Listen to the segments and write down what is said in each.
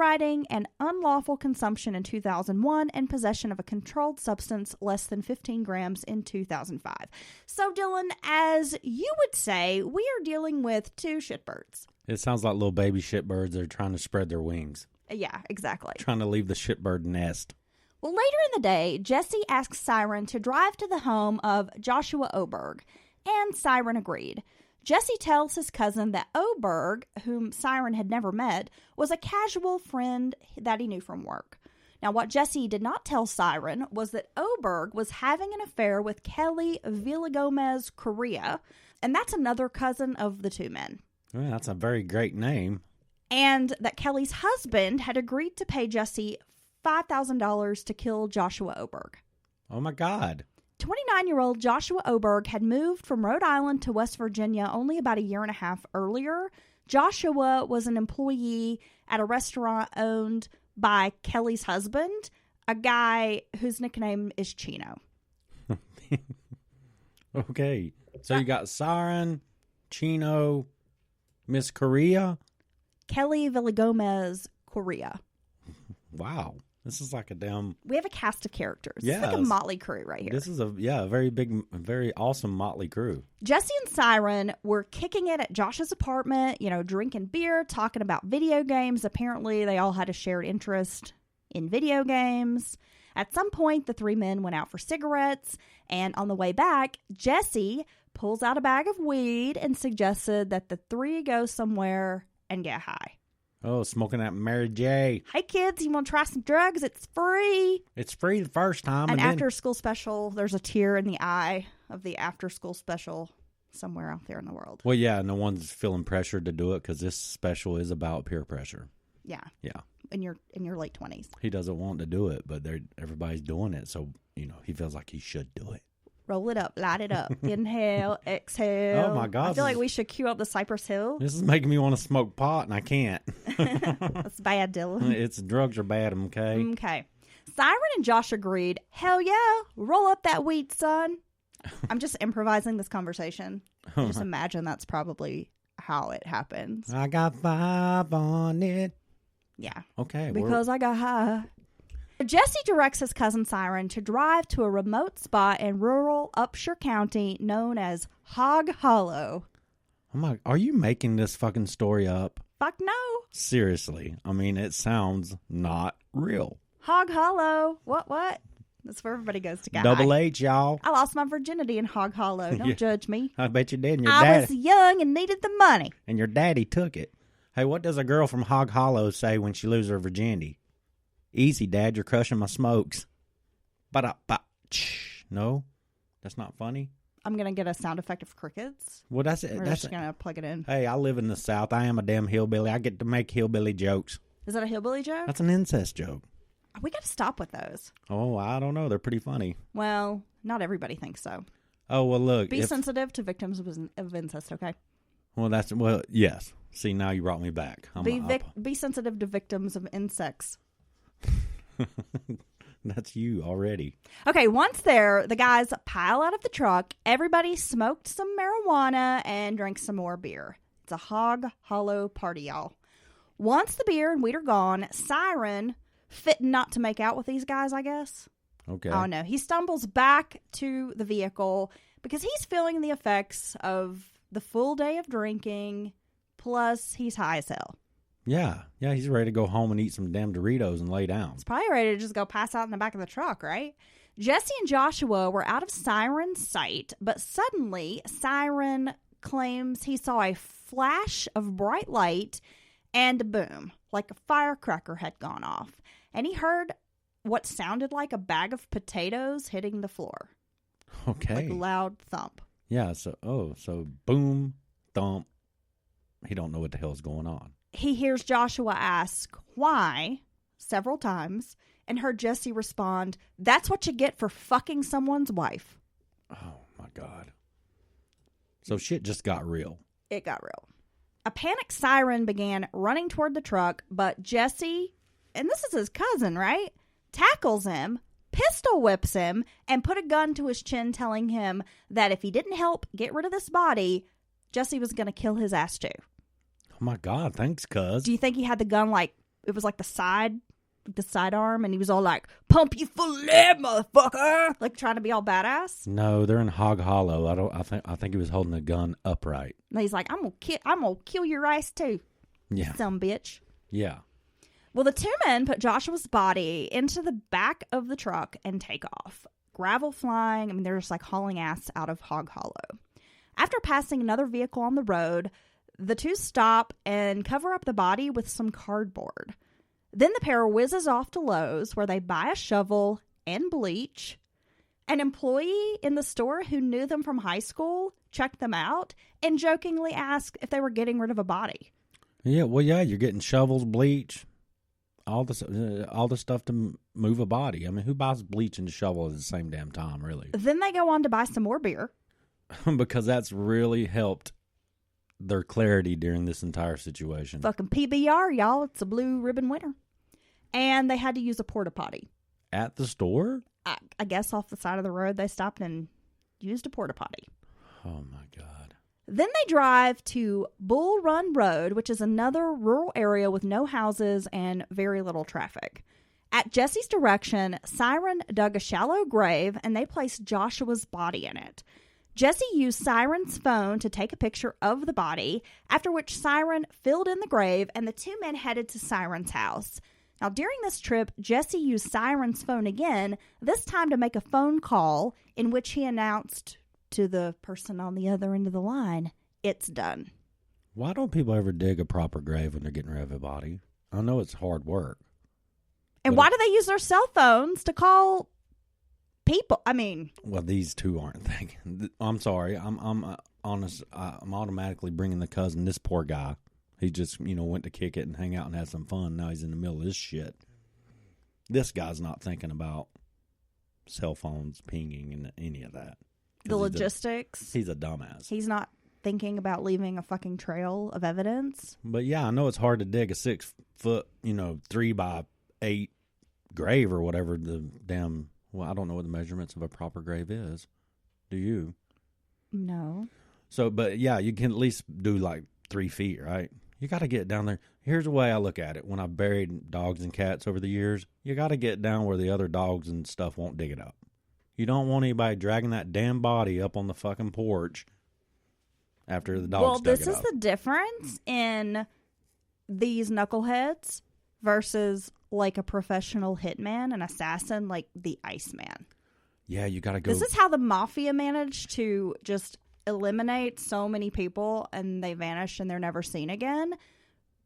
joyriding and unlawful consumption in 2001 and possession of a controlled substance less than 15 grams in 2005. So, Dylan, as you would say, we are dealing with two shitbirds. It sounds like little baby shitbirds that are trying to spread their wings. Yeah, exactly. Trying to leave the shitbird nest. Well, later in the day, Jesse asks Siren to drive to the home of Joshua Oberg, and Siren agreed. Jesse tells his cousin that Oberg, whom Siren had never met, was a casual friend that he knew from work. Now, what Jesse did not tell Siren was that Oberg was having an affair with Kelly Villagomez Correa, and that's another cousin of the two men. Well, that's a very great name. And that Kelly's husband had agreed to pay Jesse $5,000 to kill Joshua Oberg. Oh, my God. 29-year-old Joshua Oberg had moved from Rhode Island to West Virginia only about a year and a half earlier. Joshua was an employee at a restaurant owned by Kelly's husband, a guy whose nickname is Chino. Okay. So you got Siren, Chino, Miss Correa. Kelly Villagomez Correa. Wow. This is like a damn... We have a cast of characters. Yeah, it's like a motley crew right here. This is a very big, very awesome motley crew. Jesse and Siren were kicking it at Josh's apartment, drinking beer, talking about video games. Apparently, they all had a shared interest in video games. At some point, the three men went out for cigarettes, and on the way back, Jesse pulls out a bag of weed and suggested that the three go somewhere and get high. Oh, smoking that Mary J. Hey, kids, you want to try some drugs? It's free. It's free the first time. And after school special, there's a tear in the eye of the after school special somewhere out there in the world. Well, yeah, no one's feeling pressured to do it because this special is about peer pressure. Yeah. Yeah. In your late 20s. He doesn't want to do it, but everybody's doing it. So, he feels like he should do it. Roll it up, light it up. Inhale, exhale. Oh, my God. I feel like we should cue up the Cypress Hill. This is making me want to smoke pot, and I can't. That's bad, Dylan. Drugs are bad, okay? Okay. Siren and Josh agreed, hell yeah, roll up that weed, son. I'm just improvising this conversation. Just imagine that's probably how it happens. I got 5 on it. Yeah. Okay. Because I got high. Jesse directs his cousin Siren to drive to a remote spot in rural Upshur County known as Hog Hollow. Are you making this fucking story up? Fuck no. Seriously. I mean, it sounds not real. Hog Hollow. What? That's where everybody goes to get Double high. H, y'all. I lost my virginity in Hog Hollow. Don't judge me. I bet you did. And I was young and needed the money. And your daddy took it. Hey, what does a girl from Hog Hollow say when she loses her virginity? Easy, Dad, you're crushing my smokes. No, that's not funny. I'm going to get a sound effect of crickets. Well, that's it. We're just going to plug it in. Hey, I live in the South. I am a damn hillbilly. I get to make hillbilly jokes. Is that a hillbilly joke? That's an incest joke. We got to stop with those. Oh, I don't know. They're pretty funny. Well, not everybody thinks so. Oh, well, look. Be sensitive to victims of incest, okay? Well, yes. See, now you brought me back. Be sensitive to victims of insects. That's you already. Okay, once there, the guys pile out of the truck. Everybody smoked some marijuana and drank some more beer. It's a Hog Hollow party, y'all. Once the beer and weed are gone, Siren, fitting not to make out with these guys, I guess. Okay. Oh, no. He stumbles back to the vehicle because he's feeling the effects of the full day of drinking, plus he's high as hell. Yeah, he's ready to go home and eat some damn Doritos and lay down. He's probably ready to just go pass out in the back of the truck, right? Jesse and Joshua were out of Siren's sight, but suddenly Siren claims he saw a flash of bright light and boom, like a firecracker had gone off. And he heard what sounded like a bag of potatoes hitting the floor. Okay. Like a loud thump. Yeah, so boom, thump. He don't know what the hell's going on. He hears Joshua ask why several times and heard Jesse respond, "That's what you get for fucking someone's wife." Oh, my God. So shit just got real. It got real. A panicked Siren began running toward the truck, but Jesse, and this is his cousin, right? Tackles him, pistol whips him, and put a gun to his chin, telling him that if he didn't help get rid of this body, Jesse was going to kill his ass too. Oh, my God. Thanks, cuz. Do you think he had the gun, like, it was like the sidearm, and he was all like, "Pump you full of lead, motherfucker!" Like trying to be all badass. No, they're in Hog Hollow. I think he was holding the gun upright. And he's like, I'm gonna kill your ass too. Yeah. Some bitch. Yeah. Well, the two men put Joshua's body into the back of the truck and take off. Gravel flying. I mean, they're just like hauling ass out of Hog Hollow. After passing another vehicle on the road, the two stop and cover up the body with some cardboard. Then the pair whizzes off to Lowe's, where they buy a shovel and bleach. An employee in the store who knew them from high school checked them out and jokingly asked if they were getting rid of a body. Yeah, well, yeah, you're getting shovels, bleach, all the stuff to move a body. I mean, who buys bleach and shovel at the same damn time, really? Then they go on to buy some more beer. Because that's really helped their clarity during this entire situation. Fucking PBR, y'all. It's a blue ribbon winner. And they had to use a porta potty. At the store? I guess off the side of the road, they stopped and used a porta potty. Oh, my God. Then they drive to Bull Run Road, which is another rural area with no houses and very little traffic. At Jesse's direction, Siren dug a shallow grave and they placed Joshua's body in it. Jesse used Siren's phone to take a picture of the body, after which Siren filled in the grave and the two men headed to Siren's house. Now, during this trip, Jesse used Siren's phone again, this time to make a phone call in which he announced to the person on the other end of the line, "It's done." Why don't people ever dig a proper grave when they're getting rid of a body? I know it's hard work. And why do they use their cell phones to call people? I mean... Well, these two aren't thinking. I'm sorry. I'm honest. I'm automatically bringing the cousin, this poor guy. He just, went to kick it and hang out and have some fun. Now he's in the middle of this shit. This guy's not thinking about cell phones, pinging, and any of that. The logistics. He's a dumbass. He's not thinking about leaving a fucking trail of evidence. But yeah, I know it's hard to dig a 6 foot, 3x8 grave or whatever the damn. Well, I don't know what the measurements of a proper grave is. Do you? No. So, but yeah, you can at least do like 3 feet, right? You got to get down there. Here's the way I look at it. When I've buried dogs and cats over the years, you got to get down where the other dogs and stuff won't dig it up. You don't want anybody dragging that damn body up on the fucking porch after the dogs Well, dug this it is up. the difference in these knuckleheads versus like a professional hitman, an assassin like the Iceman. Yeah, you got to go. This is how the mafia managed to just eliminate so many people and they vanish and they're never seen again.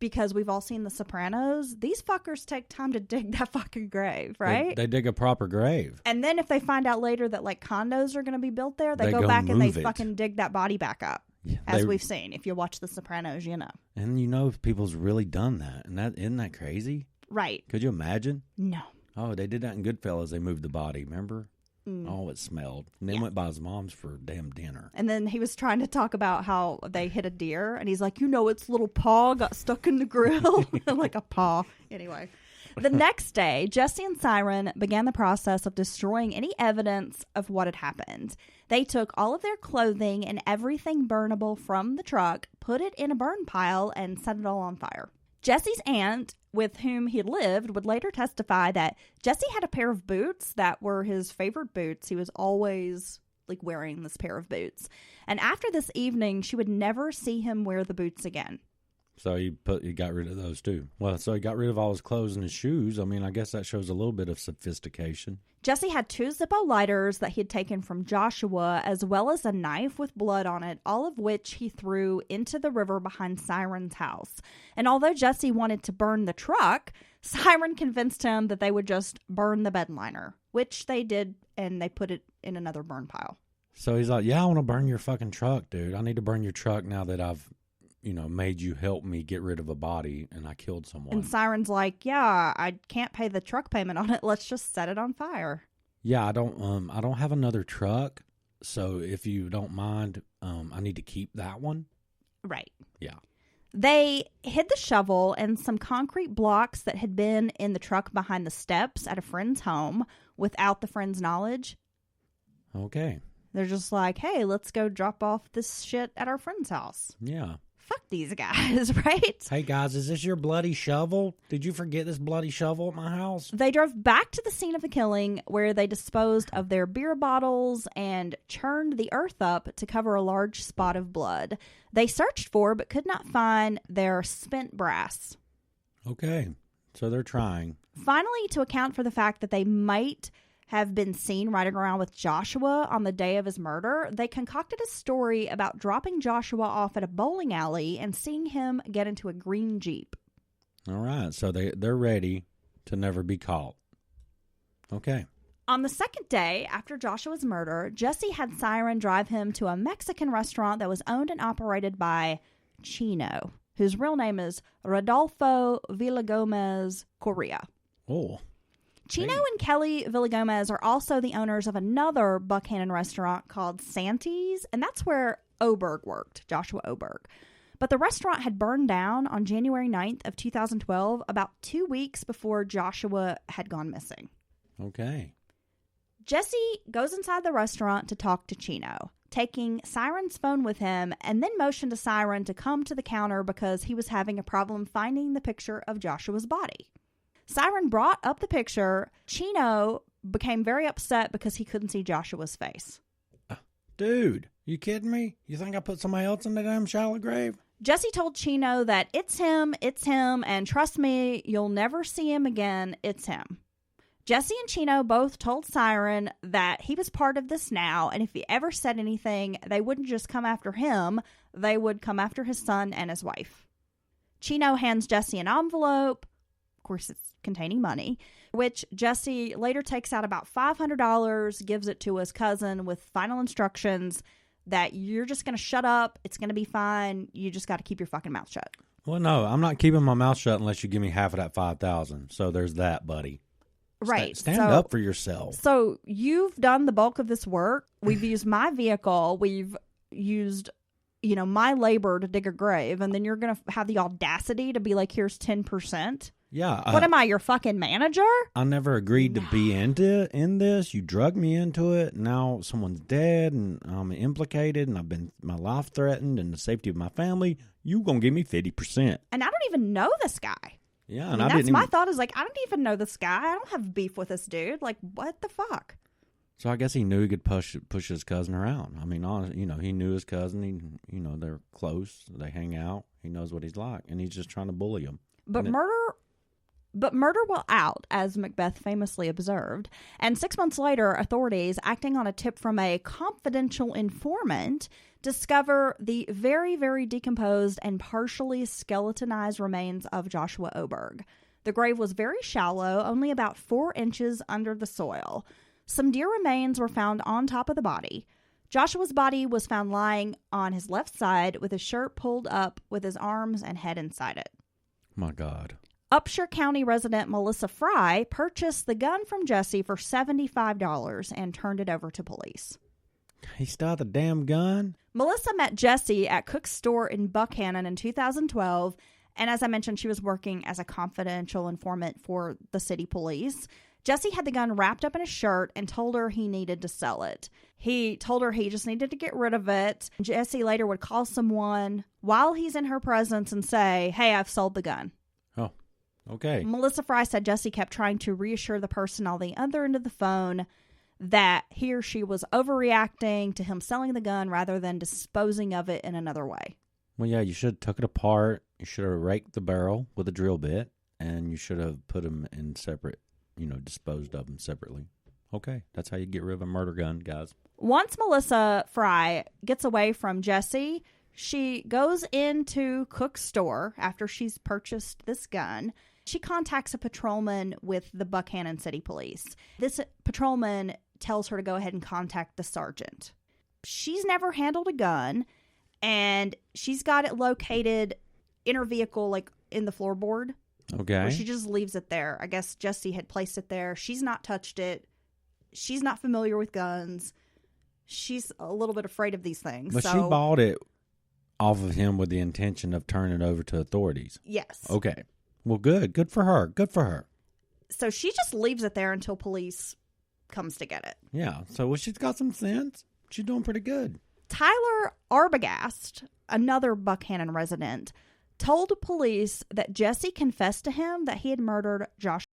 Because we've all seen The Sopranos. These fuckers take time to dig that fucking grave, right? They dig a proper grave. And then if they find out later that like condos are going to be built there, they go go back and they move it. fucking dig that body back up. Yeah, as we've seen. If you watch The Sopranos, you know. And people's really done that. And isn't that crazy? Right. Could you imagine? No. Oh, they did that in Goodfellas. They moved the body, remember? Oh, it smelled. And then went by his mom's for damn dinner. And then he was trying to talk about how they hit a deer. And he's like, its little paw got stuck in the grill. Like a paw. Anyway. The next day, Jesse and Siren began the process of destroying any evidence of what had happened. They took all of their clothing and everything burnable from the truck, put it in a burn pile, and set it all on fire. Jesse's aunt, with whom he lived, would later testify that Jesse had a pair of boots that were his favorite boots. He was always wearing this pair of boots. And after this evening, she would never see him wear the boots again. So he got rid of those too. Well, so he got rid of all his clothes and his shoes. I mean, I guess that shows a little bit of sophistication. Jesse had 2 Zippo lighters that he had taken from Joshua, as well as a knife with blood on it, all of which he threw into the river behind Siren's house. And although Jesse wanted to burn the truck, Siren convinced him that they would just burn the bed liner, which they did, and they put it in another burn pile. So he's like, yeah, I want to burn your fucking truck, dude. I need to burn your truck now that I've made you help me get rid of a body and I killed someone. And Siren's like, yeah, I can't pay the truck payment on it. Let's just set it on fire. Yeah, I don't have another truck. So if you don't mind, I need to keep that one. Right. Yeah. They hid the shovel and some concrete blocks that had been in the truck behind the steps at a friend's home without the friend's knowledge. Okay. They're just like, hey, let's go drop off this shit at our friend's house. Yeah. fuck these guys, right? Hey, guys, is this your bloody shovel? Did you forget this bloody shovel at my house? They drove back to the scene of the killing where they disposed of their beer bottles and churned the earth up to cover a large spot of blood. They searched for but could not find their spent brass. Okay, so they're trying. Finally, to account for the fact that they might have been seen riding around with Joshua on the day of his murder, they concocted a story about dropping Joshua off at a bowling alley and seeing him get into a green Jeep. All right, so they're ready to never be caught. Okay. On the second day after Joshua's murder, Jesse had Siren drive him to a Mexican restaurant that was owned and operated by Chino, whose real name is Rodolfo Villagomez Correa. Oh. Chino and Kelly Villagomez are also the owners of another Buckhannon restaurant called Santi's, and that's where Oberg worked, Joshua Oberg. But the restaurant had burned down on January 9th of 2012, about 2 weeks before Joshua had gone missing. Okay. Jesse goes inside the restaurant to talk to Chino, taking Siren's phone with him, and then motioned to Siren to come to the counter because he was having a problem finding the picture of Joshua's body. Siren brought up the picture. Chino became very upset because he couldn't see Joshua's face. Dude, you kidding me? You think I put somebody else in the damn shallow grave? Jesse told Chino that it's him, and trust me, you'll never see him again, it's him. Jesse and Chino both told Siren that he was part of this now, and if he ever said anything, they wouldn't just come after him, they would come after his son and his wife. Chino hands Jesse an envelope, of course it's containing money, which Jesse later takes out about $500, gives it to his cousin with final instructions that you're just going to shut up, it's going to be fine, you just got to keep your fucking mouth shut. Well, no, I'm not keeping my mouth shut unless you give me half of that $5,000. So there's that, buddy. Right. Stand up for yourself. So you've done the bulk of this work. We've used my vehicle. We've used, my labor to dig a grave. And then you're going to have the audacity to be like, here's 10%. Yeah. What am I, your fucking manager? I never agreed to be in this. You drugged me into it. Now someone's dead and I'm implicated and I've been my life threatened and the safety of my family. You going to give me 50%. And I don't even know this guy. Yeah, and that's my thought is like, I don't even know this guy. I don't have beef with this dude. Like, what the fuck? So I guess he knew he could push his cousin around. I mean, he knew his cousin. They're close. They hang out. He knows what he's like, and he's just trying to bully him. But murder will out, as Macbeth famously observed. And 6 months later, authorities, acting on a tip from a confidential informant, discover the very, very decomposed and partially skeletonized remains of Joshua Oberg. The grave was very shallow, only about 4 inches under the soil. Some deer remains were found on top of the body. Joshua's body was found lying on his left side with his shirt pulled up with his arms and head inside it. My God. Upshur County resident Melissa Fry purchased the gun from Jesse for $75 and turned it over to police. He still had the damn gun? Melissa met Jesse at Cook's store in Buckhannon in 2012, and as I mentioned, she was working as a confidential informant for the city police. Jesse had the gun wrapped up in a shirt and told her he needed to sell it. He told her he just needed to get rid of it. Jesse later would call someone while he's in her presence and say, "Hey, I've sold the gun." Oh, okay. Melissa Fry said Jesse kept trying to reassure the person on the other end of the phone that he or she was overreacting to him selling the gun rather than disposing of it in another way. Well, yeah, you should have took it apart. You should have raked the barrel with a drill bit, and you should have put them in separate, disposed of them separately. Okay, that's how you get rid of a murder gun, guys. Once Melissa Fry gets away from Jesse, she goes into Cook's store after she's purchased this gun. She contacts a patrolman with the Buckhannon City Police. This patrolman tells her to go ahead and contact the sergeant. She's never handled a gun, and she's got it located in her vehicle, like in the floorboard. Okay. Where she just leaves it there. I guess Jesse had placed it there. She's not touched it. She's not familiar with guns. She's a little bit afraid of these things. But she bought it off of him with the intention of turning it over to authorities. Yes. Okay. Well, good. Good for her. Good for her. So she just leaves it there until police comes to get it. Yeah. So she's got some sense. She's doing pretty good. Tyler Arbogast, another Buckhannon resident, told police that Jesse confessed to him that he had murdered Joshua